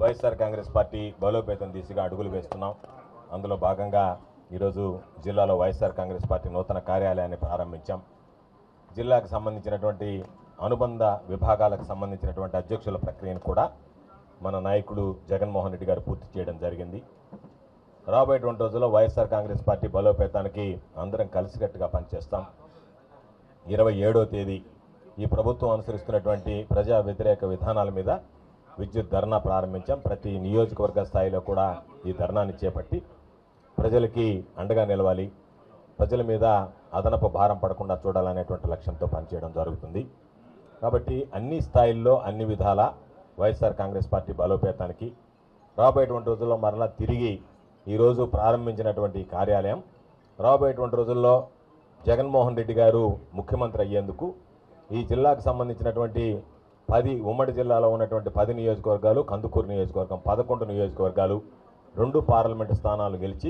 YSR Congress party బలోపేతం దిశగా అడుగులు వేస్తున్నాం. అందులో భాగంగా ఈరోజు జిల్లాలో వైఎస్ఆర్ కాంగ్రెస్ పార్టీ నూతన కార్యాలయాన్ని ప్రారంభించాం. జిల్లాకు సంబంధించినటువంటి అనుబంధ విభాగాలకు సంబంధించినటువంటి అధ్యక్షుల ప్రక్రియను కూడా మన నాయకుడు జగన్మోహన్ రెడ్డి గారు పూర్తి చేయడం జరిగింది. రాబోయేటువంటి రోజుల్లో వైఎస్ఆర్ కాంగ్రెస్ పార్టీ బలోపేతానికి అందరం కలిసికట్టుగా పనిచేస్తాం. 27వ తేదీ ఈ ప్రభుత్వం అనుసరిస్తున్నటువంటి ప్రజా వ్యతిరేక విధానాల మీద విద్యుత్ ధర్నా ప్రారంభించాం. ప్రతి నియోజకవర్గ స్థాయిలో కూడా ఈ ధర్నాన్ని చేపట్టి ప్రజలకి అండగా నిలవాలి, ప్రజల మీద అదనపు భారం పడకుండా చూడాలనేటువంటి లక్ష్యంతో పనిచేయడం జరుగుతుంది. కాబట్టి అన్ని స్థాయిల్లో అన్ని విధాల వైఎస్ఆర్ కాంగ్రెస్ పార్టీ బలోపేతానికి రాబోయేటువంటి రోజుల్లో మరలా తిరిగి ఈరోజు ప్రారంభించినటువంటి కార్యాలయం రాబోయేటువంటి రోజుల్లో జగన్మోహన్ రెడ్డి గారు ముఖ్యమంత్రి అయ్యేందుకు ఈ జిల్లాకు సంబంధించినటువంటి 10 ఉమ్మడి జిల్లాలో ఉన్నటువంటి 10 నియోజకవర్గాలు, కందుకూరు నియోజకవర్గం 11 నియోజకవర్గాలు, 2 పార్లమెంటు స్థానాలు గెలిచి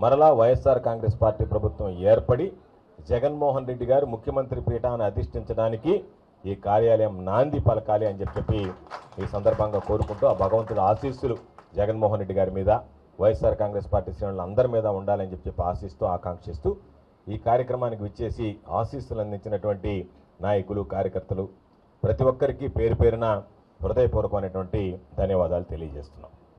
మరలా వైఎస్ఆర్ కాంగ్రెస్ పార్టీ ప్రభుత్వం ఏర్పడి జగన్మోహన్ రెడ్డి గారు ముఖ్యమంత్రి పీఠాన్ని అధిష్ఠించడానికి ఈ కార్యాలయం నాంది పలకాలి అని చెప్పి ఈ సందర్భంగా కోరుకుంటూ ఆ భగవంతుడి ఆశీస్సులు జగన్మోహన్ రెడ్డి గారి మీద, వైఎస్ఆర్ కాంగ్రెస్ పార్టీ శ్రేణులు అందరి మీద ఉండాలని చెప్పి ఆశిస్తూ ఆకాంక్షిస్తూ ఈ కార్యక్రమానికి విచ్చేసి ఆశీస్సులు అందించినటువంటి నాయకులు, కార్యకర్తలు ప్రతి ఒక్కరికి పేరు పేరున హృదయపూర్వకమైనటువంటి ధన్యవాదాలు తెలియజేస్తున్నాం.